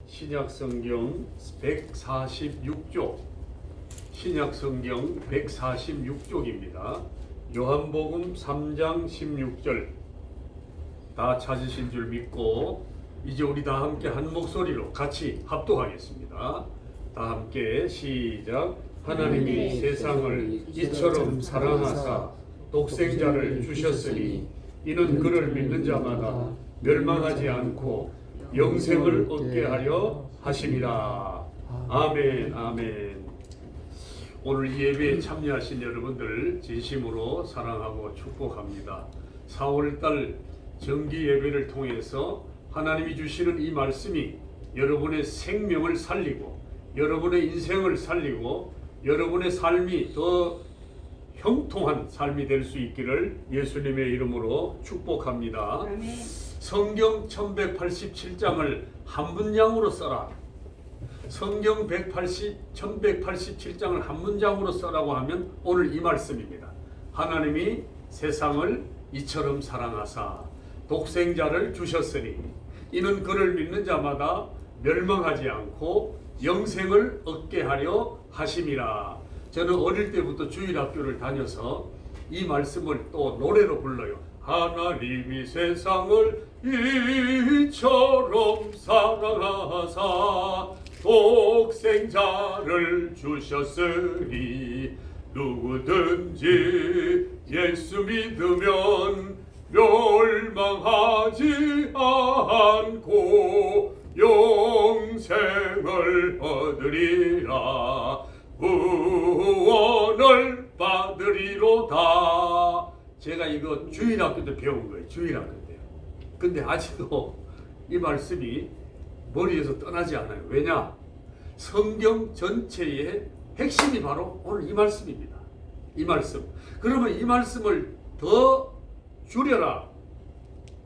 신약성경 146쪽, 신약성경 146쪽입니다. 요한복음 3장 16절 다 찾으신 줄 믿고 이제 우리 다 함께 한 목소리로 같이 합독하겠습니다. 다 함께 시작. 하나님이 세상을 이처럼 사랑하사 독생자를 주셨으니 이는 그를 믿는 자마다 멸망하지 않고 영생을 얻게 하려 하심이라. 아멘. 아멘. 오늘 이 예배에 참여하신 여러분들 진심으로 사랑하고 축복합니다. 4월달 정기 예배를 통해서 하나님이 주시는 이 말씀이 여러분의 생명을 살리고 여러분의 인생을 살리고 여러분의 삶이 더 형통한 삶이 될 수 있기를 예수님의 이름으로 축복합니다. 아멘. 성경 1187장을 한 문장으로 써라. 성경 1187장을 한 문장으로 써라고 하면 오늘 이 말씀입니다. 하나님이 세상을 이처럼 사랑하사 독생자를 주셨으니 이는 그를 믿는 자마다 멸망하지 않고 영생을 얻게 하려 하심이라. 저는 어릴 때부터 주일학교를 다녀서 이 말씀을 또 노래로 불러요. 하나님이 세상을 이처럼 사랑하사 독생자를 주셨으니 누구든지 예수 믿으면 멸망하지 않고 영생을 얻으리라. 구원을 받으리로다. 제가 이거 주일학교 때 배운 거예요. 주일학교 때요. 근데 아직도 이 말씀이 머리에서 떠나지 않아요. 왜냐? 성경 전체의 핵심이 바로 오늘 이 말씀입니다. 이 말씀. 그러면 이 말씀을 더 줄여라.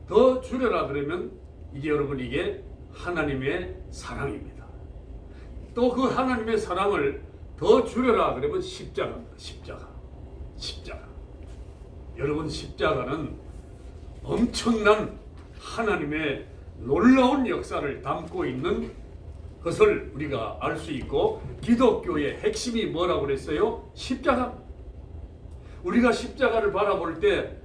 더 줄여라 그러면 이게 여러분 이게 하나님의 사랑입니다. 또 그 하나님의 사랑을 더 줄여라 그러면 십자가입니다. 십자가. 여러분 십자가는 엄청난 하나님의 놀라운 역사를 담고 있는 것을 우리가 알 수 있고 기독교의 핵심이 뭐라고 그랬어요? 십자가. 우리가 십자가를 바라볼 때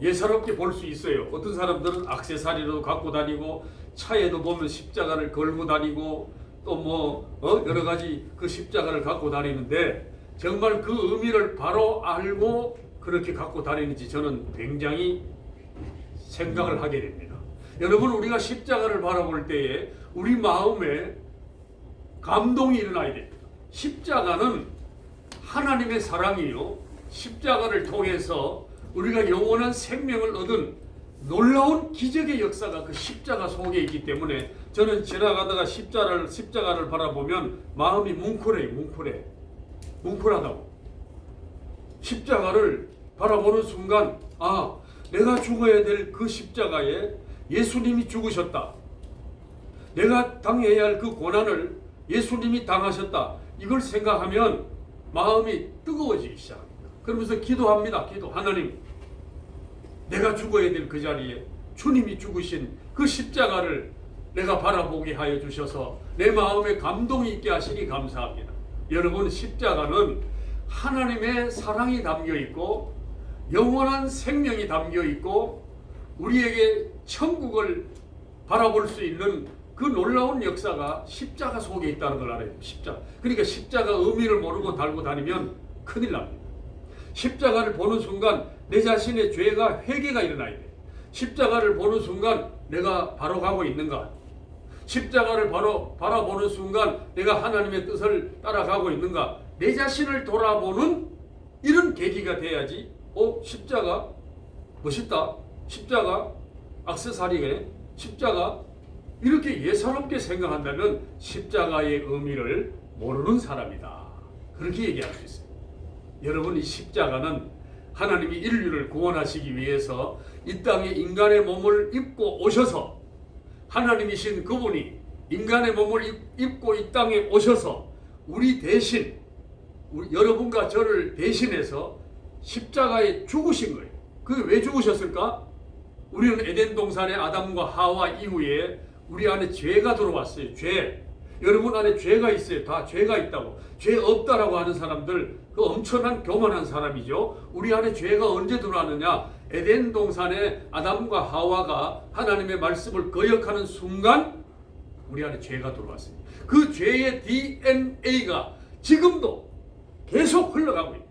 예사롭게 볼 수 있어요. 어떤 사람들은 액세서리로 갖고 다니고 차에도 보면 십자가를 걸고 다니고 또 여러 가지 그 십자가를 갖고 다니는데 정말 그 의미를 바로 알고 그렇게 갖고 다니는지 저는 굉장히 생각을 하게 됩니다. 여러분 우리가 십자가를 바라볼 때에 우리 마음에 감동이 일어나야 됩니다. 십자가는 하나님의 사랑이요. 십자가를 통해서 우리가 영원한 생명을 얻은 놀라운 기적의 역사가 그 십자가 속에 있기 때문에 저는 지나가다가 십자가를 바라보면 마음이 뭉클하다고. 십자가를 바라보는 순간 내가 죽어야 될 그 십자가에 예수님이 죽으셨다. 내가 당해야 할 그 고난을 예수님이 당하셨다. 이걸 생각하면 마음이 뜨거워지기 시작합니다. 그러면서 기도합니다. 하나님, 내가 죽어야 될 그 자리에 주님이 죽으신 그 십자가를 내가 바라보게 하여 주셔서 내 마음에 감동이 있게 하시니 감사합니다. 여러분 십자가는 하나님의 사랑이 담겨 있고 영원한 생명이 담겨 있고 우리에게 천국을 바라볼 수 있는 그 놀라운 역사가 십자가 속에 있다는 걸 알아야 됩니다. 십자가. 그러니까 십자가 의미를 모르고 달고 다니면 큰일 납니다. 십자가를 보는 순간 내 자신의 죄가 회개가 일어나야 돼. 십자가를 보는 순간 내가 바로 가고 있는가? 십자가를 바라보는 순간 내가 하나님의 뜻을 따라가고 있는가? 내 자신을 돌아보는 이런 계기가 돼야지. 십자가 멋있다. 십자가 액세서리네. 십자가 이렇게 예사롭게 생각한다면 십자가의 의미를 모르는 사람이다. 그렇게 얘기할 수 있어요. 여러분 이 십자가는 하나님이 인류를 구원하시기 위해서 이 땅에 인간의 몸을 입고 오셔서 하나님이신 그분이 인간의 몸을 입고 이 땅에 오셔서 우리 대신 여러분과 저를 대신해서 십자가에 죽으신 거예요. 그게 왜 죽으셨을까? 우리는 에덴 동산의 아담과 하와 이후에 우리 안에 죄가 들어왔어요. 죄. 여러분 안에 죄가 있어요. 다 죄가 있다고. 죄 없다라고 하는 사람들 그 엄청난 교만한 사람이죠. 우리 안에 죄가 언제 들어왔느냐? 에덴 동산에 아담과 하와가 하나님의 말씀을 거역하는 순간 우리 안에 죄가 들어왔어요. 그 죄의 DNA가 지금도 계속 흘러가고 있어요.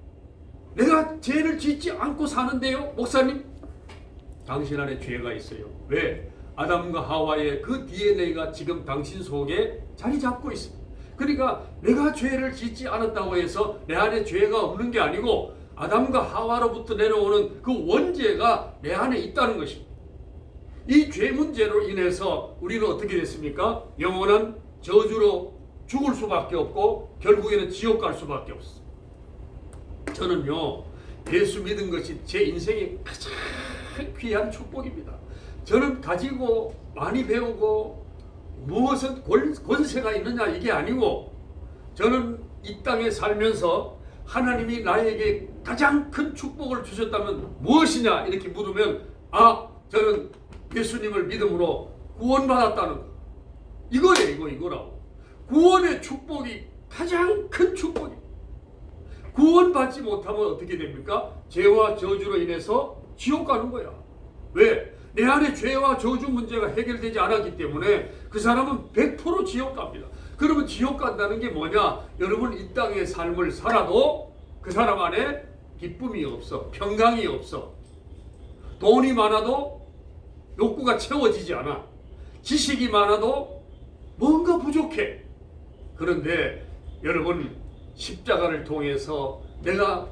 내가 죄를 짓지 않고 사는데요, 목사님? 당신 안에 죄가 있어요. 왜? 아담과 하와의 그 DNA가 지금 당신 속에 자리 잡고 있습니다. 그러니까 내가 죄를 짓지 않았다고 해서 내 안에 죄가 없는 게 아니고 아담과 하와로부터 내려오는 그 원죄가 내 안에 있다는 것입니다. 이 죄 문제로 인해서 우리는 어떻게 됐습니까? 영원한 저주로 죽을 수밖에 없고 결국에는 지옥 갈 수밖에 없어요. 저는요, 예수 믿은 것이 제 인생의 가장 귀한 축복입니다. 저는 가지고 많이 배우고 무엇은 권세가 있느냐 이게 아니고, 저는 이 땅에 살면서 하나님이 나에게 가장 큰 축복을 주셨다면 무엇이냐 이렇게 물으면, 저는 예수님을 믿음으로 구원받았다는 거. 이거예요. 이거라고. 구원의 축복이 가장 큰 축복이에요. 구원받지 못하면 어떻게 됩니까? 죄와 저주로 인해서 지옥 가는 거야. 왜? 내 안에 죄와 저주 문제가 해결되지 않았기 때문에 그 사람은 100% 지옥 갑니다. 그러면 지옥 간다는 게 뭐냐? 여러분 이 땅의 삶을 살아도 그 사람 안에 기쁨이 없어. 평강이 없어. 돈이 많아도 욕구가 채워지지 않아. 지식이 많아도 뭔가 부족해. 그런데 여러분, 십자가를 통해서 내가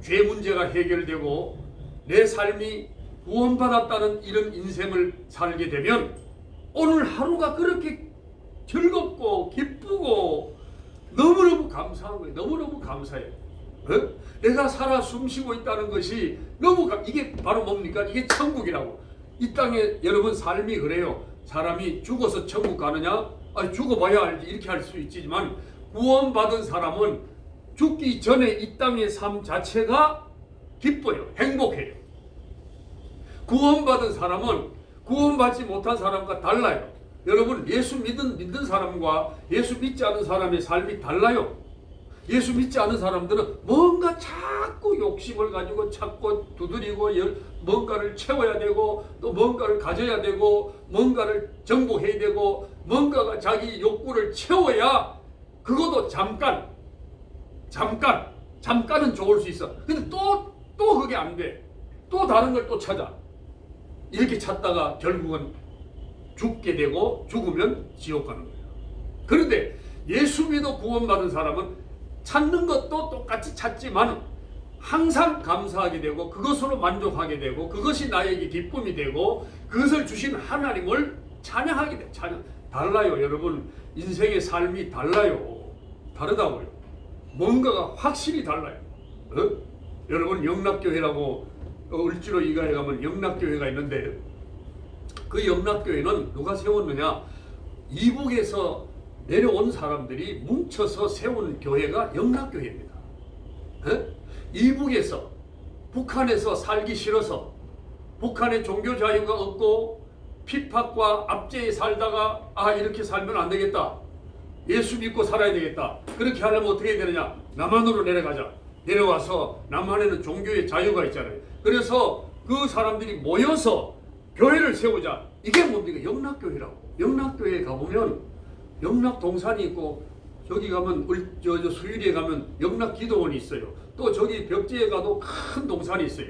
죄 문제가 해결되고 내 삶이 구원받았다는 이런 인생을 살게 되면 오늘 하루가 그렇게 즐겁고 기쁘고 너무너무 감사한 거예요. 너무너무 감사해요. 내가 살아 숨쉬고 있다는 것이 이게 바로 뭡니까? 이게 천국이라고. 이 땅에 여러분 삶이 그래요. 사람이 죽어서 천국 가느냐? 죽어봐야 알지 이렇게 할 수 있지만, 구원받은 사람은 죽기 전에 이 땅의 삶 자체가 기뻐요. 행복해요. 구원받은 사람은 구원받지 못한 사람과 달라요. 여러분, 예수 믿는 사람과 예수 믿지 않은 사람의 삶이 달라요. 예수 믿지 않은 사람들은 뭔가 자꾸 욕심을 가지고 찾고 두드리고 뭔가를 채워야 되고 또 뭔가를 가져야 되고 뭔가를 정복해야 되고 뭔가가 자기 욕구를 채워야 그것도 잠깐은 좋을 수 있어. 근데 또 그게 안 돼. 또 다른 걸 또 찾아. 이렇게 찾다가 결국은 죽게 되고 죽으면 지옥 가는 거예요. 그런데 예수 믿어 구원받은 사람은 찾는 것도 똑같이 찾지만 항상 감사하게 되고 그것으로 만족하게 되고 그것이 나에게 기쁨이 되고 그것을 주신 하나님을 찬양하게 돼. 달라요. 여러분, 인생의 삶이 달라요. 다르다고요. 뭔가가 확실히 달라요. 여러분, 영락교회라고 을지로 이가에 가면 영락교회가 있는데, 그 영락교회는 누가 세웠느냐? 이북에서 내려온 사람들이 뭉쳐서 세운 교회가 영락교회입니다. 이북에서, 북한에서 살기 싫어서, 북한의 종교 자유가 없고 핍박과 압제에 살다가 이렇게 살면 안 되겠다. 예수 믿고 살아야 되겠다. 그렇게 하려면 어떻게 해야 되느냐? 남한으로 내려가자. 내려와서 남한에는 종교의 자유가 있잖아요. 그래서 그 사람들이 모여서 교회를 세우자. 이게 뭡니까? 영락교회라고. 영락교회에 가보면 영락동산이 있고, 저기 가면 수유리에 가면 영락기도원이 있어요. 또 저기 벽지에 가도 큰 동산이 있어요.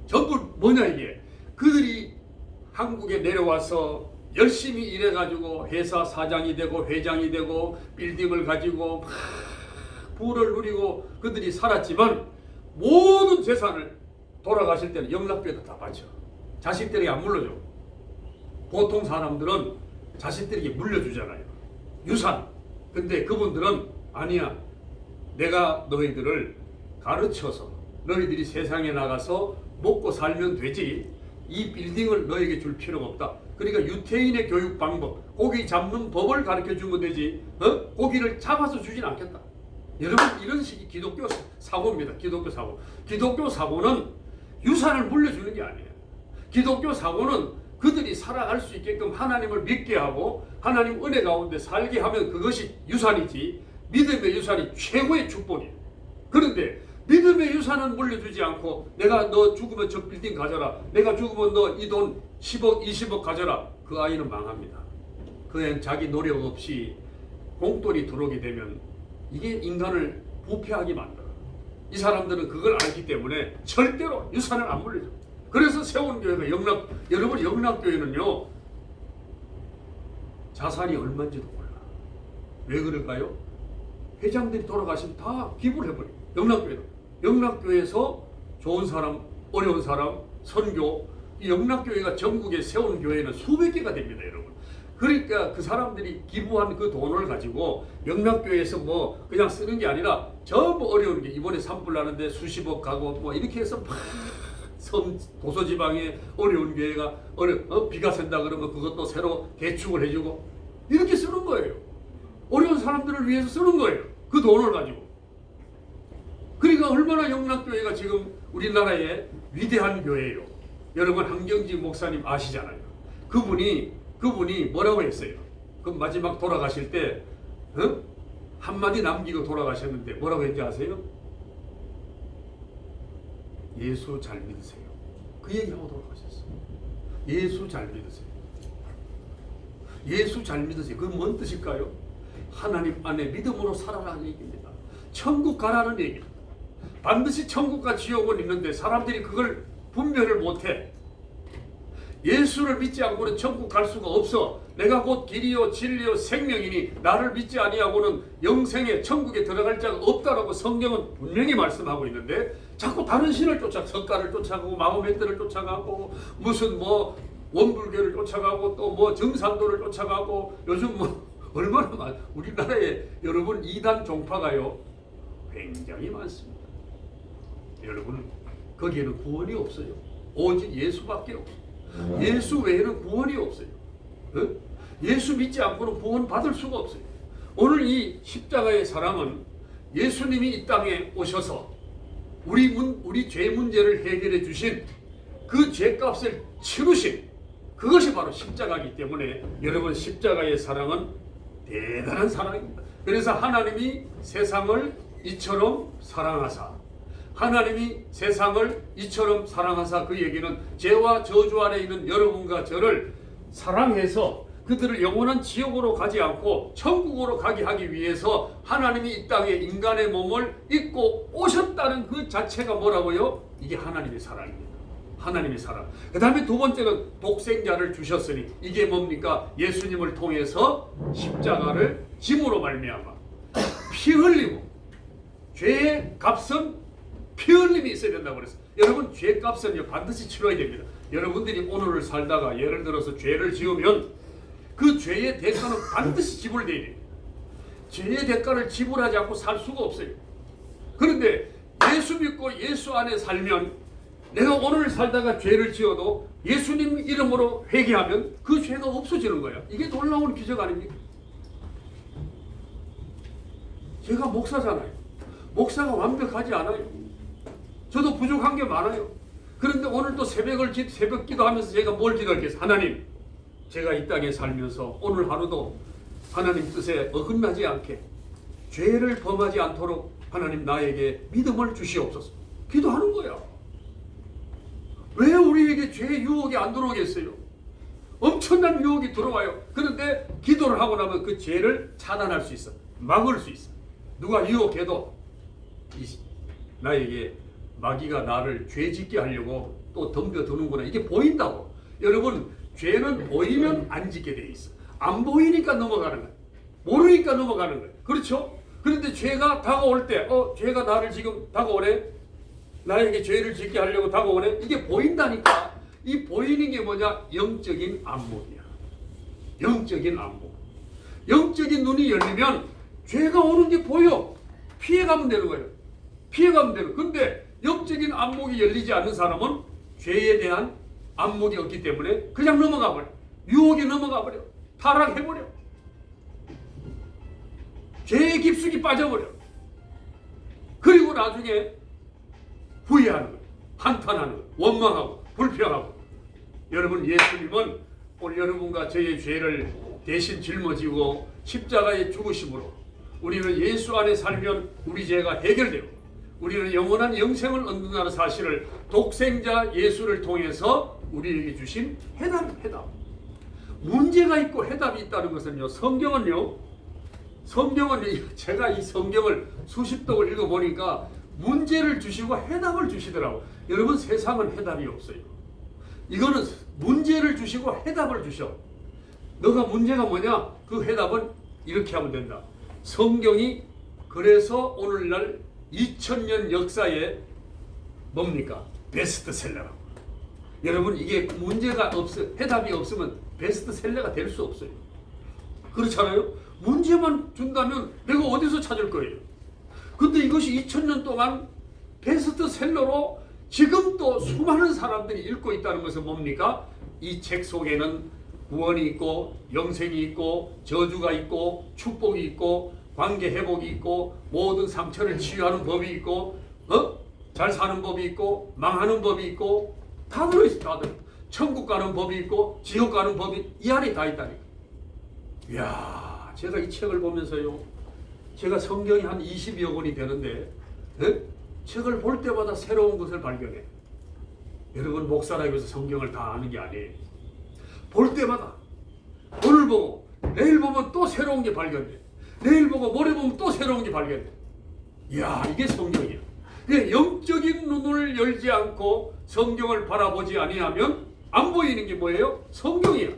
전부 뭐냐 이게? 그들이 한국에 내려와서 열심히 일해가지고 회사 사장이 되고 회장이 되고 빌딩을 가지고 막 부를 누리고 그들이 살았지만, 모든 재산을 돌아가실 때는 영락교회에다 다 바쳐. 자식들에게 안 물려줘. 보통 사람들은 자식들에게 물려주잖아요. 유산. 근데 그분들은 아니야. 내가 너희들을 가르쳐서 너희들이 세상에 나가서 먹고 살면 되지, 이 빌딩을 너에게 줄 필요가 없다. 그러니까 유태인의 교육 방법, 고기 잡는 법을 가르쳐 주면 되지, 고기를 잡아서 주진 않겠다. 여러분, 이런 식이 기독교 사고입니다. 기독교 사고. 기독교 사고는 유산을 물려주는 게 아니에요. 기독교 사고는 그들이 살아갈 수 있게끔 하나님을 믿게 하고 하나님 은혜 가운데 살게 하면 그것이 유산이지, 믿음의 유산이 최고의 축복이에요. 그런데 믿음의 유산은 물려주지 않고 내가 너 죽으면 저 빌딩 가져라, 내가 죽으면 너 이 돈 10억 20억 가져라, 그 아이는 망합니다. 그 애는 자기 노력 없이 공돈이 들어오게 되면 이게 인간을 부패하게 만들어요. 이 사람들은 그걸 알기 때문에 절대로 유산을 안 물려줘. 그래서 세운교회가 여러분 영락교회는요 자산이 얼마인지도 몰라. 왜 그럴까요? 회장들이 돌아가시면 다 기부를 해버려요. 영락교회에서 좋은 사람, 어려운 사람, 선교, 이 영락교회가 전국에 세운 교회는 수백 개가 됩니다, 여러분. 그러니까 그 사람들이 기부한 그 돈을 가지고 영락교회에서 뭐 그냥 쓰는 게 아니라 전부 어려운 게, 이번에 산불 나는데 수십억 가고 뭐 이렇게 해서 막 도서지방에 어려운 교회가 비가 샌다 그러면 그것도 새로 개축을 해주고 이렇게 쓰는 거예요. 어려운 사람들을 위해서 쓰는 거예요. 그 돈을 가지고. 그러니까 얼마나 영락교회가 지금 우리나라의 위대한 교회예요. 여러분 한경직 목사님 아시잖아요. 그분이 뭐라고 했어요? 그 마지막 돌아가실 때 한마디 남기고 돌아가셨는데 뭐라고 했는지 아세요? 예수 잘 믿으세요. 그 얘기하고 돌아가셨어요. 예수 잘 믿으세요. 예수 잘 믿으세요. 그건 뭔 뜻일까요? 하나님 안에 믿음으로 살아라는 얘기입니다. 천국 가라는 얘기입니다. 반드시 천국과 지옥은 있는데 사람들이 그걸 분별을 못해. 예수를 믿지 않고는 천국 갈 수가 없어. 내가 곧 길이요 진리요 생명이니 나를 믿지 아니하고는 영생에 천국에 들어갈 자가 없다라고 성경은 분명히 말씀하고 있는데 자꾸 다른 신을 석가를 쫓아가고 마호메트를 쫓아가고 무슨 뭐 원불교를 쫓아가고 또 뭐 정산도를 쫓아가고 요즘 뭐 얼마나 많. 우리나라에 여러분 이단 종파가요 굉장히 많습니다. 여러분 거기에는 구원이 없어요. 오직 예수밖에 없어요. 예수 외에는 구원이 없어요. 예수 믿지 않고는 구원 받을 수가 없어요. 오늘 이 십자가의 사랑은 예수님이 이 땅에 오셔서 우리 죄 문제를 해결해 주신 그 죄값을 치르신 그것이 바로 십자가이기 때문에 여러분 십자가의 사랑은 대단한 사랑입니다. 그래서 하나님이 세상을 이처럼 사랑하사, 하나님이 세상을 이처럼 사랑하사, 그 얘기는 죄와 저주 안에 있는 여러분과 저를 사랑해서 그들을 영원한 지옥으로 가지 않고 천국으로 가게 하기 위해서 하나님이 이 땅에 인간의 몸을 입고 오셨다는 그 자체가 뭐라고요? 이게 하나님의 사랑입니다. 하나님의 사랑. 그 다음에 두 번째는 독생자를 주셨으니 이게 뭡니까? 예수님을 통해서 십자가를 짐으로 말미암아 피 흘리고, 죄의 값은 피 흘림이 있어야 된다고 그랬어요. 여러분 죄값은 반드시 치러야 됩니다. 여러분들이 오늘을 살다가 예를 들어서 죄를 지으면 그 죄의 대가는 반드시 지불돼야 됩니다. 죄의 대가를 지불하지 않고 살 수가 없어요. 그런데 예수 믿고 예수 안에 살면, 내가 오늘 살다가 죄를 지어도 예수님 이름으로 회개하면 그 죄가 없어지는 거야. 이게 놀라운 기적 아닙니까? 제가 목사잖아요. 목사가 완벽하지 않아요. 저도 부족한 게 많아요. 그런데 오늘 또 새벽 기도하면서 제가 뭘 기도했겠어요? 하나님, 제가 이 땅에 살면서 오늘 하루도 하나님 뜻에 어긋나지 않게 죄를 범하지 않도록 하나님 나에게 믿음을 주시옵소서. 기도하는 거야. 왜 우리에게 죄의 유혹이 안 들어오겠어요? 엄청난 유혹이 들어와요. 그런데 기도를 하고 나면 그 죄를 차단할 수 있어. 막을 수 있어. 누가 유혹해도 나에게 마귀가 나를 죄 짓게 하려고 또 덤벼드는구나. 이게 보인다고. 여러분 죄는 보이면 안 짓게 돼 있어. 안 보이니까 넘어가는 거야. 모르니까 넘어가는 거야. 그렇죠? 그런데 죄가 다가올 때 죄가 나를 지금 다가오네. 나에게 죄를 짓게 하려고 다가오네. 이게 보인다니까. 이 보이는 게 뭐냐? 영적인 안목이야. 영적인 안목. 영적인 눈이 열리면 죄가 오는 게 보여. 피해가면 되는 거예요. 피해가면 되는. 근데 영적인 안목이 열리지 않는 사람은 죄에 대한 안목이 없기 때문에 그냥 넘어가 버려. 유혹에 넘어가 버려. 타락해버려. 죄의 깊숙이 빠져버려. 그리고 나중에 후회하는 거예요. 한탄하는 거예요. 원망하고 불평하고. 여러분, 예수님은 오늘 여러분과 저의 죄를 대신 짊어지고 십자가에 죽으심으로 우리는 예수 안에 살면 우리 죄가 해결되고 우리는 영원한 영생을 얻는다는 사실을 독생자 예수를 통해서 우리에게 주신 해답. 문제가 있고 해답이 있다는 것은요, 성경은요, 제가 이 성경을 수십 독을 읽어보니까 문제를 주시고 해답을 주시더라고. 여러분, 세상은 해답이 없어요. 이거는 문제를 주시고 해답을 주셔. 너가 문제가 뭐냐? 그 해답은 이렇게 하면 된다. 성경이 그래서 오늘날 2000년 역사에 뭡니까? 베스트셀러라고. 여러분, 이게 문제가 해답이 없으면 베스트셀러가 될 수 없어요. 그렇잖아요? 문제만 준다면 내가 어디서 찾을 거예요? 근데 이것이 2000년 동안 베스트셀러로 지금 또 수많은 사람들이 읽고 있다는 것은 뭡니까? 이 책 속에는 구원이 있고 영생이 있고 저주가 있고 축복이 있고 관계 회복이 있고 모든 상처를 치유하는 법이 있고 잘 사는 법이 있고 망하는 법이 있고 다 들어있어. 다들 천국 가는 법이 있고 지옥 가는 법이 이 안에 다 있다니까. 이야, 제가 이 책을 보면서요, 제가 성경이 한 20여 권이 되는데 책을 볼 때마다 새로운 것을 발견해. 여러분, 목사라고 해서 성경을 다 아는 게 아니에요. 볼 때마다 오늘 보고 내일 보면 또 새로운 게 발견돼. 내일 보고 모레 보면 또 새로운 게 발견돼. 이야, 이게 성경이야. 영적인 눈을 열지 않고 성경을 바라보지 아니하면 안 보이는 게 뭐예요? 성경이야.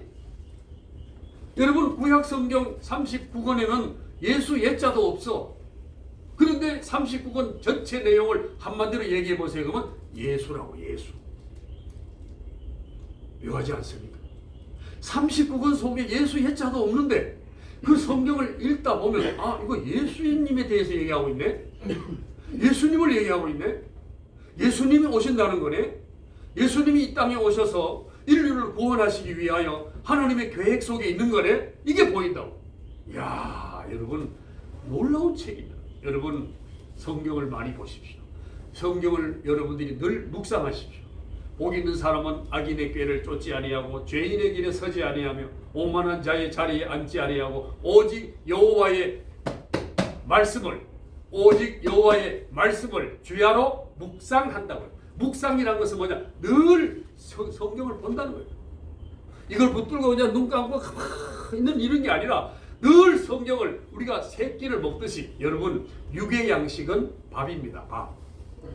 여러분, 구약 성경 39권에는 예수 예자도 없어. 그런데 39권 전체 내용을 한마디로 얘기해 보세요. 그러면 예수라고, 예수. 묘하지 않습니까? 39권 속에 예수 예자도 없는데 그 성경을 읽다 보면 아, 이거 예수님에 대해서 얘기하고 있네. 예수님을 얘기하고 있네. 예수님이 오신다는 거네. 예수님이 이 땅에 오셔서 인류를 구원하시기 위하여 하나님의 계획 속에 있는 거네. 이게 보인다고. 이야, 여러분, 놀라운 책입니다. 여러분, 성경을 많이 보십시오. 성경을 여러분들이 늘 묵상하십시오. 복 있는 사람은 악인의 꾀를 쫓지 아니하고 죄인의 길에 서지 아니하며 오만한 자의 자리에 앉지 아니하고 오직 여호와의 말씀을 주야로 묵상한다고요. 묵상이라는 것은 뭐냐? 늘 성경을 본다는 거예요. 이걸 붙들고 그냥 눈 감고 가만히 있는 이런 게 아니라 늘 성경을 우리가 세 끼를 먹듯이. 여러분, 육의 양식은 밥입니다. 밥.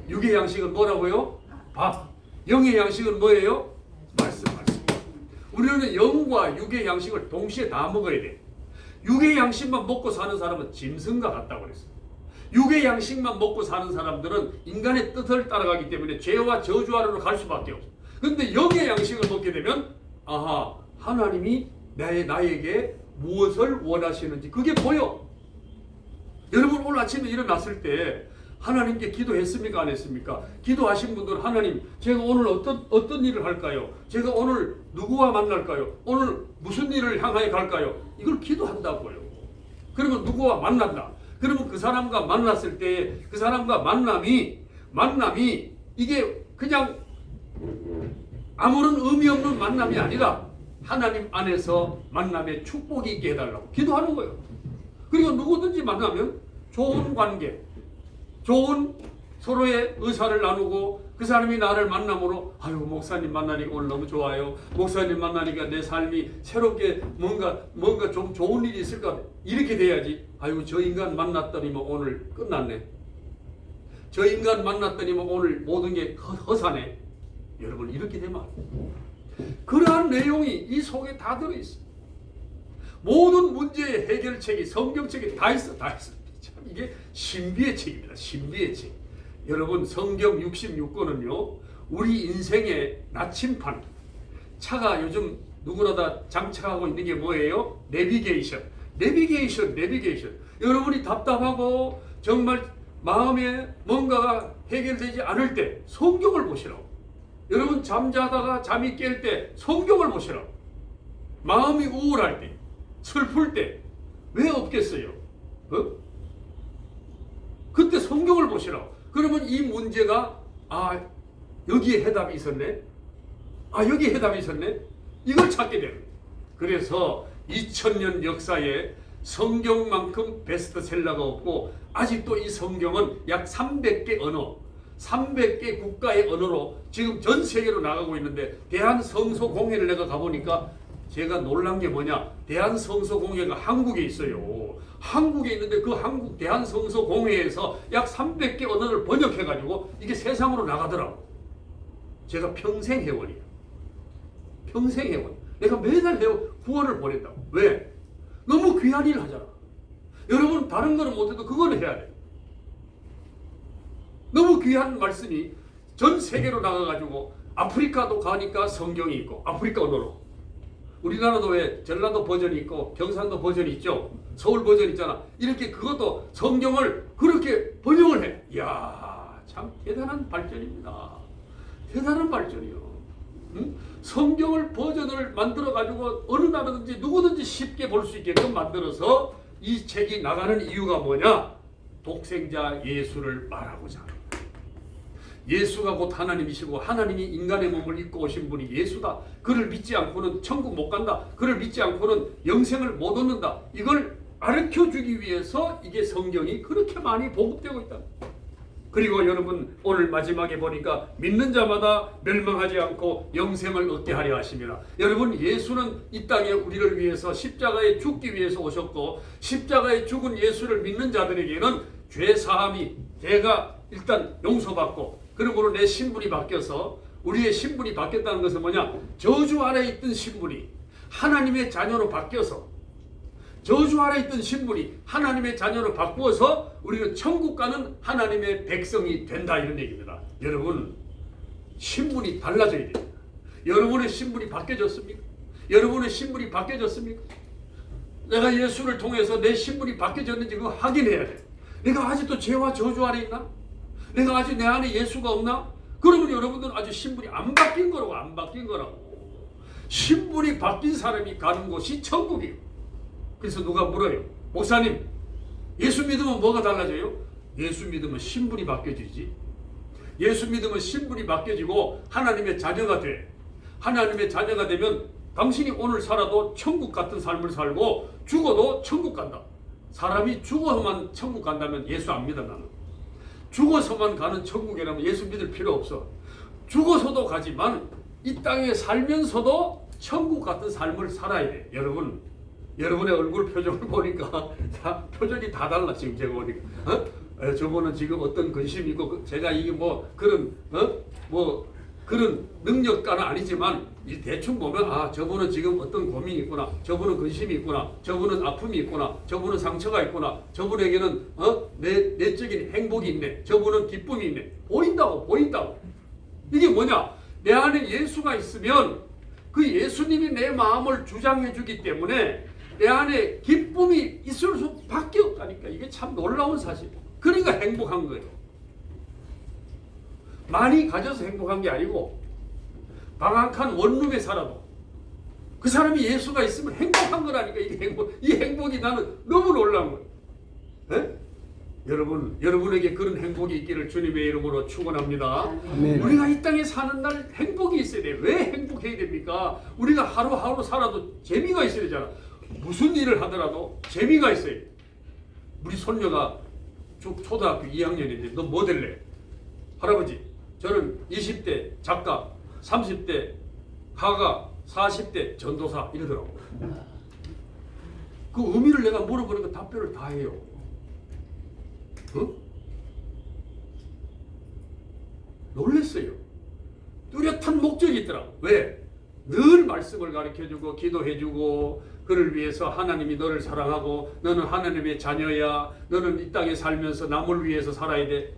육의 양식은 뭐라고요? 밥. 영의 양식은 뭐예요? 말씀. 우리는 영과 육의 양식을 동시에 다 먹어야 돼. 육의 양식만 먹고 사는 사람은 짐승과 같다고 그랬어요. 육의 양식만 먹고 사는 사람들은 인간의 뜻을 따라가기 때문에 죄와 저주 아래로 갈 수밖에 없어. 그런데 영의 양식을 먹게 되면 아하, 하나님이 나에게 무엇을 원하시는지 그게 보여. 여러분, 오늘 아침에 일어났을 때 하나님께 기도했습니까? 안 했습니까? 기도하신 분들은 하나님, 제가 오늘 어떤 일을 할까요? 제가 오늘 누구와 만날까요? 오늘 무슨 일을 향하여 갈까요? 이걸 기도한다고요. 그러면 누구와 만난다. 그러면 그 사람과 만났을 때 그 사람과 만남이 이게 그냥 아무런 의미 없는 만남이 아니라 하나님 안에서 만남의 축복이 있게 해달라고 기도하는 거예요. 그리고 누구든지 만나면 좋은 관계, 좋은 서로의 의사를 나누고 그 사람이 나를 만남으로 아유, 목사님 만나니까 오늘 너무 좋아요. 목사님 만나니까 내 삶이 새롭게 뭔가 좀 좋은 일이 있을까? 이렇게 돼야지. 아유, 저 인간 만났더니 뭐 오늘 끝났네. 저 인간 만났더니 뭐 오늘 모든 게 허사네. 여러분, 이렇게 되면 그러한 내용이 이 속에 다 들어있어. 모든 문제의 해결책이 성경책에 다 있어. 참, 이게 신비의 책입니다. 신비의 책. 여러분, 성경 66권은요 우리 인생의 나침판. 차가 요즘 누구나 다 장착하고 있는 게 뭐예요? 내비게이션. 여러분이 답답하고 정말 마음에 뭔가가 해결되지 않을 때 성경을 보시라고. 여러분, 잠자다가 잠이 깰 때 성경을 보시라고. 마음이 우울할 때, 슬플 때 왜 없겠어요? 그때 성경을 보시라고. 그러면 이 문제가 여기에 해답이 있었네. 아, 여기 해답이 있었네. 이걸 찾게 되는 거예요. 그래서 2000년 역사에 성경만큼 베스트셀러가 없고 아직도 이 성경은 약 300개 언어, 300개 국가의 언어로 지금 전 세계로 나가고 있는데, 대한성서공회를 내가 가보니까 제가 놀란 게 뭐냐, 대한성서공회가 한국에 있어요. 한국에 있는데 그 한국 대한성서공회에서 약 300개 언어를 번역해가지고 이게 세상으로 나가더라고. 제가 평생 회원이에요. 평생 회원. 내가 매달 후원을 보낸다고. 왜? 너무 귀한 일을 하잖아. 여러분, 다른 거는 못해도 그거는 해야 돼. 너무 귀한 말씀이 전 세계로 나가가지고 아프리카도 가니까 성경이 있고, 아프리카 언어로. 우리나라도 왜 전라도 버전이 있고 경상도 버전이 있죠. 서울 버전 있잖아. 이렇게 그것도 성경을 그렇게 번역을 해. 이야, 참 대단한 발전입니다. 대단한 발전이요. 응? 성경을 버전을 만들어가지고 어느 나라든지 누구든지 쉽게 볼 수 있게끔 만들어서 이 책이 나가는 이유가 뭐냐? 독생자 예수를 말하고자 하는 거예요. 예수가 곧 하나님이시고 하나님이 인간의 몸을 입고 오신 분이 예수다. 그를 믿지 않고는 천국 못 간다. 그를 믿지 않고는 영생을 못 얻는다. 이걸 가르쳐주기 위해서 이게 성경이 그렇게 많이 보급되고 있다. 그리고 여러분, 오늘 마지막에 보니까 믿는 자마다 멸망하지 않고 영생을 얻게 하려 하심이라. 여러분, 예수는 이 땅에 우리를 위해서 십자가에 죽기 위해서 오셨고, 십자가에 죽은 예수를 믿는 자들에게는 죄 사함이, 죄가 일단 용서받고, 그러므로 내 신분이 바뀌어서, 우리의 신분이 바뀌었다는 것은 뭐냐? 저주 아래 있던 신분이 하나님의 자녀로 바뀌어서, 저주 아래 있던 신분이 하나님의 자녀로 바꾸어서 우리는 천국 가는 하나님의 백성이 된다, 이런 얘기입니다. 여러분, 신분이 달라져야 됩니다. 여러분의 신분이 바뀌어졌습니까? 여러분의 신분이 바뀌어졌습니까? 내가 예수를 통해서 내 신분이 바뀌어졌는지 그거 확인해야 돼. 내가 아직도 죄와 저주 아래 있나? 내가 아직 내 안에 예수가 없나? 그러면 여러분들은 아직 신분이 안 바뀐 거라고. 안 바뀐 거라고. 신분이 바뀐 사람이 가는 곳이 천국이에요. 그래서 누가 물어요. 목사님, 예수 믿으면 뭐가 달라져요? 예수 믿으면 신분이 바뀌어지지. 예수 믿으면 신분이 바뀌어지고 하나님의 자녀가 돼. 하나님의 자녀가 되면 당신이 오늘 살아도 천국 같은 삶을 살고 죽어도 천국 간다. 사람이 죽어서만 천국 간다면 예수 안 믿어. 나는 죽어서만 가는 천국이라면 예수 믿을 필요 없어. 죽어서도 가지만 이 땅에 살면서도 천국 같은 삶을 살아야 돼. 여러분, 여러분의 얼굴 표정을 보니까 표정이 다 달라. 지금 제가 보니까 저분은 지금 어떤 근심이 있고, 제가 이게 뭐 그런 그런 능력가는 아니지만 이 대충 보면, 아, 저분은 지금 어떤 고민이 있구나, 저분은 근심이 있구나, 저분은 아픔이 있구나, 저분은 상처가 있구나, 저분에게는 내적인 행복이 있네, 저분은 기쁨이 있네. 보인다고. 이게 뭐냐? 내 안에 예수가 있으면 그 예수님이 내 마음을 주장해 주기 때문에 내 안에 기쁨이 있을 수밖에 없다니까. 이게 참 놀라운 사실. 그러니까 행복한 거예요. 많이 가져서 행복한 게 아니고, 방학한 원룸에 살아도 그 사람이 예수가 있으면 행복한 거라니까. 이 행복이 나는 너무 놀라운 거예요. 네? 여러분에게 그런 행복이 있기를 주님의 이름으로 축원합니다. 우리가 이 땅에 사는 날 행복이 있어야 돼. 왜 행복해야 됩니까? 우리가 하루하루 살아도 재미가 있어야 되잖아. 무슨 일을 하더라도 재미가 있어야 돼. 우리 손녀가 초등학교 2학년인데 너 뭐 될래? 할아버지, 저는 20대 작가, 30대 화가, 40대 전도사 이러더라고. 그 의미를 내가 물어보니까 답변을 다 해요. 놀랬어요. 뚜렷한 목적이 있더라고. 왜? 늘 말씀을 가르쳐주고 기도해주고, 그를 위해서 하나님이 너를 사랑하고 너는 하나님의 자녀야. 너는 이 땅에 살면서 남을 위해서 살아야 돼.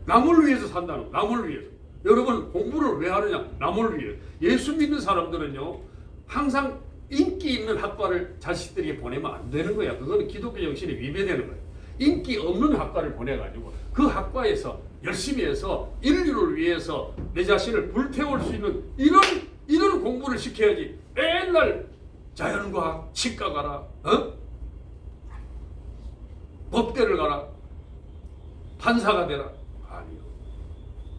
남을 위해서 산다는 거. 남을 위해서. 여러분, 공부를 왜 하느냐? 남을 위해서. 예수 믿는 사람들은요, 항상 인기 있는 학과를 자식들에게 보내면 안 되는 거야. 그거는 기독교 정신에 위배되는 거야. 인기 없는 학과를 보내가지고 그 학과에서 열심히 해서 인류를 위해서 내 자신을 불태울 수 있는 이런 공부를 시켜야지. 맨날 자연과학, 치과 가라, 법대를 가라, 판사가 되라. 아니요.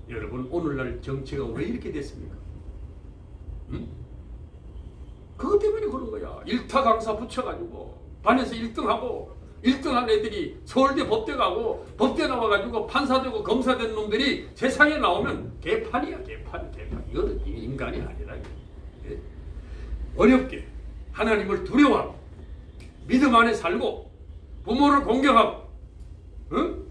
여러분, 오늘날 정치가 왜 이렇게 됐습니까? 응? 그것 때문에 그런 거야. 일타 강사 붙여가지고 반에서 1등하고 1등한 애들이 서울대 법대 가고 법대 나와가지고 판사 되고 검사 된 놈들이 세상에 나오면 개판이야. 개판. 이거는 인간이 아니라. 예? 어렵게 하나님을 두려워하고 믿음 안에 살고 부모를 공경하고, 응?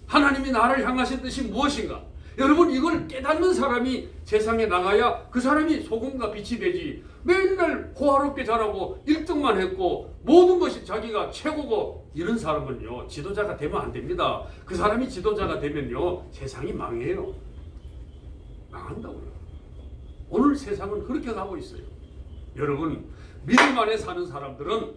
하나님이 나를 향하신 뜻이 무엇인가? 여러분, 이걸 깨닫는 사람이 세상에 나가야 그 사람이 소금과 빛이 되지. 맨날 호화롭게 자라고 1등만 했고 모든 것이 자기가 최고고 이런 사람은요, 지도자가 되면 안 됩니다. 그 사람이 지도자가 되면요, 세상이 망해요. 망한다고요. 오늘 세상은 그렇게 가고 있어요. 여러분, 믿음 안에 사는 사람들은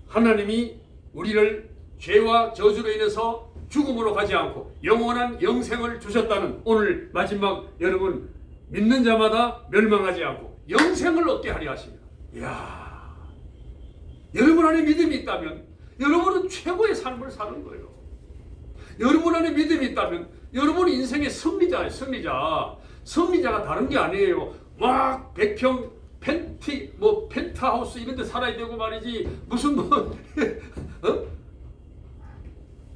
하나님이 우리를 죄와 저주로 인해서 죽음으로 가지 않고 영원한 영생을 주셨다는 오늘 마지막, 여러분, 믿는 자마다 멸망하지 않고 영생을 얻게 하려 하십니다. 이야, 여러분 안에 믿음이 있다면 여러분은 최고의 삶을 사는 거예요. 여러분 안에 믿음이 있다면 여러분 인생의 승리자예요. 승리자가 다른 게 아니에요. 막 100평 펜트하우스 이런 데 살아야 되고 말이지, 무슨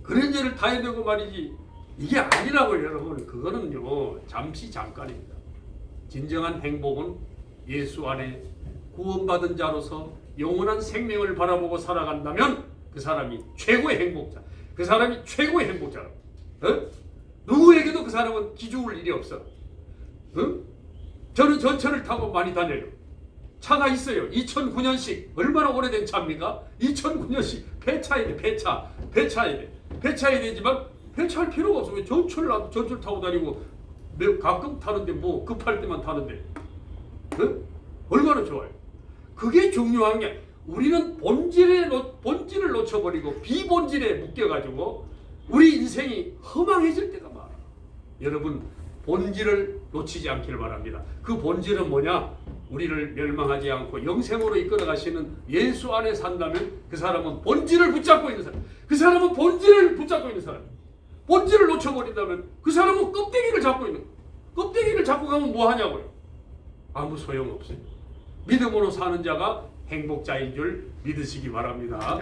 그랜저를 타야 되고 말이지, 이게 아니라고요. 여러분, 그거는요 잠깐입니다. 진정한 행복은 예수 안에 구원받은 자로서 영원한 생명을 바라보고 살아간다면 그 사람이 최고의 행복자, 그 사람이 최고의 행복자라고. 누구에게도 그 사람은 기죽을 일이 없어. 저는 전철을 타고 많이 다녀요. 차가 있어요. 2009년식. 얼마나 오래된 차입니까? 2009년식. 폐차야 돼. 폐차야 돼. 폐차야 되지만 폐차할 필요가 없어. 왜 전철 타고 다니고, 가끔 타는데, 뭐 급할 때만 타는데, 얼마나 좋아요. 그게 중요한 게, 우리는 본질을 놓쳐버리고 비본질에 묶여가지고 우리 인생이 허망해질 때가 많아. 여러분, 본질을 놓치지 않기를 바랍니다. 그 본질은 뭐냐? 우리를 멸망하지 않고 영생으로 이끌어 가시는 예수 안에 산다면 그 사람은 본질을 붙잡고 있는 사람. 그 사람은 본질을 붙잡고 있는 사람. 본질을 놓쳐버린다면 그 사람은 껍데기를 잡고 있는. 껍데기를 잡고 가면 뭐 하냐고요? 아무 소용없어요. 믿음으로 사는 자가 행복자인 줄 믿으시기 바랍니다.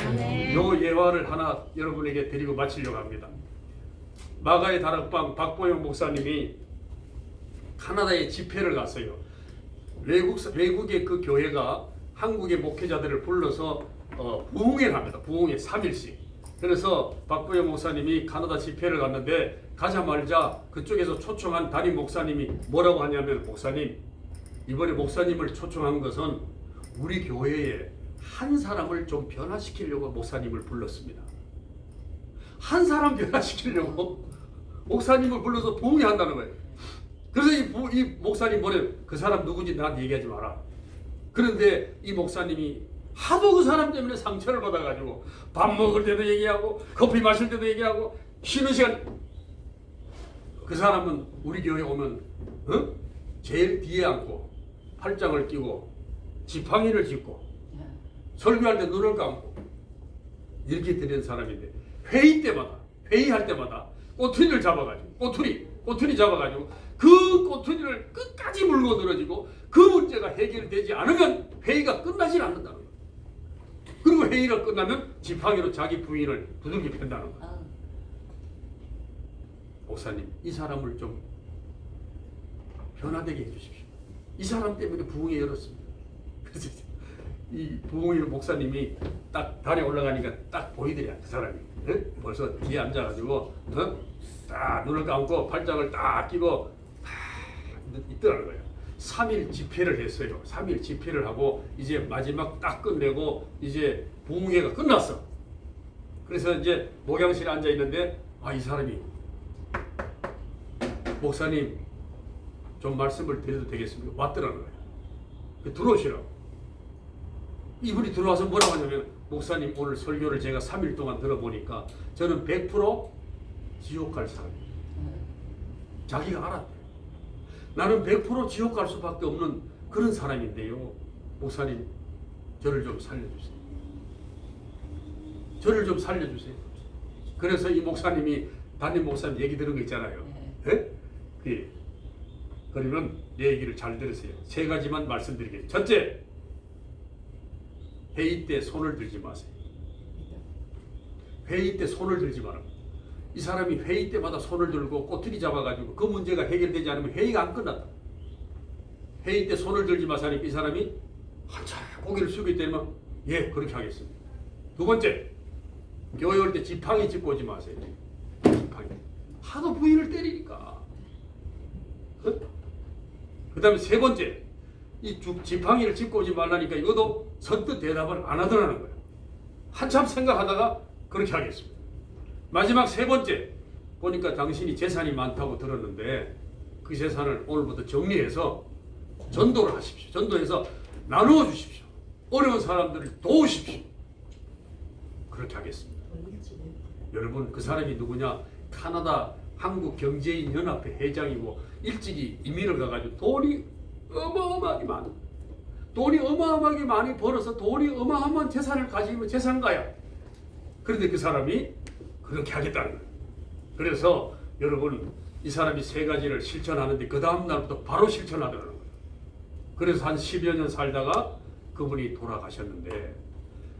요 예화를 하나 여러분에게 드리고 마치려고 합니다. 마가의 다락방 박보영 목사님이 카나다에 집회를 갔어요. 외국의 그 교회가 한국의 목회자들을 불러서 부흥회를 합니다. 부흥회 3일씩. 그래서 박보영 목사님이 카나다 집회를 갔는데 가자마자 그쪽에서 초청한 담임 목사님이 뭐라고 하냐면, 목사님, 이번에 목사님을 초청한 것은 우리 교회에 한 사람을 좀 변화시키려고 목사님을 불렀습니다. 한 사람 변화시키려고 목사님을 불러서 부흥회 한다는 거예요. 그래서 이 목사님 뭐래요? 그 사람 누구지 나한테 얘기하지 마라. 그런데 이 목사님이 하도 그 사람 때문에 상처를 받아가지고 밥 먹을 때도 얘기하고 커피 마실 때도 얘기하고 쉬는 시간, 그 사람은 우리 교회 오면 제일 뒤에 앉고 팔짱을 끼고 지팡이를 짚고 설교할 때 눈을 감고 이렇게 드리는 사람인데, 회의할 때마다 꼬투리를 잡아가지고 꼬투리 잡아가지고 그 꼬투리를 끝까지 물고 늘어지고 그 문제가 해결되지 않으면 회의가 끝나질 않는다는 거예요. 그리고 회의가 끝나면 지팡이로 자기 부인을 두들겨 팬다는 거예요. 목사님, 이 사람을 좀 변화되게 해주십시오. 이 사람 때문에 부흥회 열었습니다. 그래서 이 부흥회 목사님이 딱 단에 올라가니까 딱 보이더래, 그 사람이. 벌써 뒤에 앉아가지고 딱 눈을 감고 팔짱을 딱 끼고 있더라는 거예요. 3일 집회를 했어요. 3일 집회를 하고 이제 마지막 딱 끝내고 이제 부흥회가 끝났어. 그래서 이제 목양실에 앉아 있는데, 이 사람이, 목사님 좀 말씀을 드려도 되겠습니까? 왔더라는 거예요. 들어오시라고. 이분이 들어와서 뭐라고 하냐면, 목사님, 오늘 설교를 제가 3일 동안 들어보니까 저는 100% 지옥 갈 사람이에요. 자기가 알았대요. 나는 100% 지옥 갈 수밖에 없는 그런 사람인데요. 목사님, 저를 좀 살려주세요. 저를 좀 살려주세요. 그래서 이 목사님이, 담임 목사님 얘기 들은 거 있잖아요. 네? 그러면 내 얘기를 잘 들으세요. 세 가지만 말씀드리겠습니다. 첫째, 회의 때 손을 들지 마세요. 회의 때 손을 들지 마라. 이 사람이 회의 때마다 손을 들고 꼬투리 잡아가지고 그 문제가 해결되지 않으면 회의가 안 끝났다. 회의 때 손을 들지 마사니까 이 사람이 한참 고개를 숙이기 때문에 예, 그렇게 하겠습니다. 두 번째, 교회 올 때 지팡이 짚고 오지 마세요. 지팡이. 하도 부인을 때리니까. 그 다음에 세 번째, 이 지팡이를 짚고 오지 말라니까 이것도 선뜻 대답을 안 하더라는 거예요. 한참 생각하다가 그렇게 하겠습니다. 마지막 세 번째, 보니까 당신이 재산이 많다고 들었는데 그 재산을 오늘부터 정리해서 전도를 하십시오. 전도해서 나누어 주십시오. 어려운 사람들을 도우십시오. 그렇게 하겠습니다. 여러분, 그 사람이 누구냐? 카나다 한국경제인연합회 회장이고 일찍이 이민을 가가지고 돈이 어마어마하게 많아. 돈이 어마어마하게 많이 벌어서 돈이 어마어마한 재산을 가지면 재산가야. 그런데 그 사람이 그렇게 하겠다는 거예요. 그래서 여러분, 이 사람이 세 가지를 실천하는데 그 다음 날부터 바로 실천하더라는 거예요. 그래서 한 10여 년 살다가 그분이 돌아가셨는데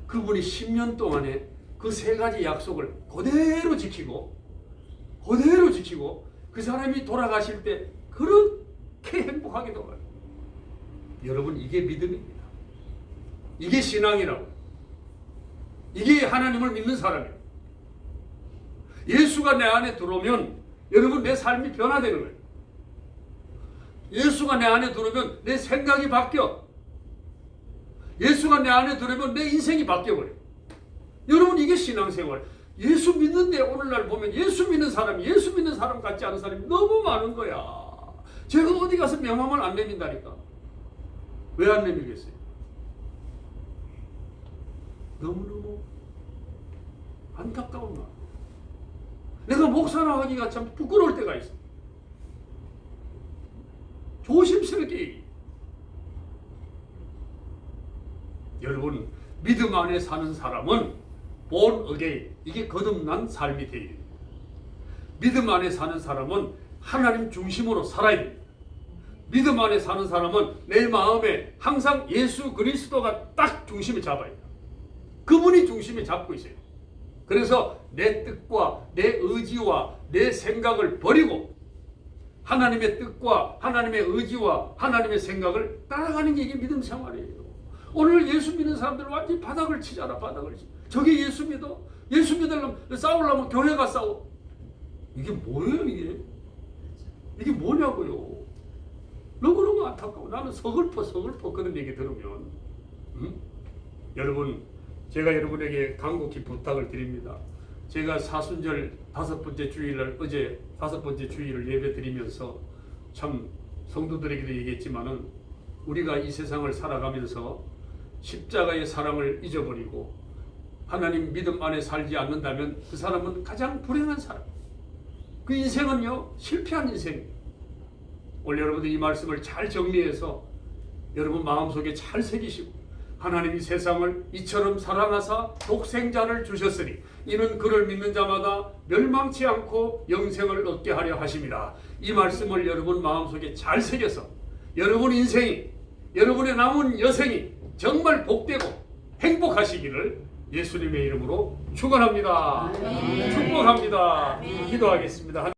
그분이 10년 동안에 그 세 가지 약속을 그대로 지키고 그 사람이 돌아가실 때 그렇게 행복하게 돌아가요. 여러분, 이게 믿음입니다. 이게 신앙이라고. 이게 하나님을 믿는 사람이에요. 예수가 내 안에 들어오면 여러분, 내 삶이 변화되는 거예요. 예수가 내 안에 들어오면 내 생각이 바뀌어. 예수가 내 안에 들어오면 내 인생이 바뀌어버려요. 여러분, 이게 신앙생활. 예수 믿는데 오늘날 보면 예수 믿는 사람 같지 않은 사람이 너무 많은 거야. 제가 어디 가서 명함을 안 내민다니까. 왜 안 내밀겠어요? 너무너무 안타까운 말. 내가 목사나 하기가 참 부끄러울 때가 있어. 조심스럽게. 여러분, 믿음 안에 사는 사람은 born again, 이게 거듭난 삶이 돼요. 믿음 안에 사는 사람은 하나님 중심으로 살아야 돼요. 믿음 안에 사는 사람은 내 마음에 항상 예수 그리스도가 딱 중심에 잡아야 돼요. 그분이 중심에 잡고 있어요. 그래서 내 뜻과 내 의지와 내 생각을 버리고 하나님의 뜻과 하나님의 의지와 하나님의 생각을 따라가는 게 이게 믿음 생활이에요. 오늘 예수 믿는 사람들은 완전히 바닥을 치잖아. 바닥을 치. 저게 예수 믿어? 예수 믿으려면 싸우려면 교회가 싸워. 이게 뭐예요 이게? 이게 뭐냐고요. 너무너무 안타까워. 나는 서글퍼 그런 얘기 들으면. 여러분, 제가 여러분에게 간곡히 부탁을 드립니다. 제가 사순절 5번째 주일날 어제 5번째 주일을 예배 드리면서 참 성도들에게도 얘기했지만은 우리가 이 세상을 살아가면서 십자가의 사랑을 잊어버리고 하나님 믿음 안에 살지 않는다면 그 사람은 가장 불행한 사람. 그 인생은요, 실패한 인생입니다. 오늘 여러분들 이 말씀을 잘 정리해서 여러분 마음속에 잘 새기시고 하나님이 세상을 이처럼 사랑하사 독생자를 주셨으니 이는 그를 믿는 자마다 멸망치 않고 영생을 얻게 하려 하심이라. 이 말씀을 여러분 마음속에 잘 새겨서 여러분 인생이, 여러분의 남은 여생이 정말 복되고 행복하시기를 예수님의 이름으로 축원합니다. 축복합니다. 기도하겠습니다.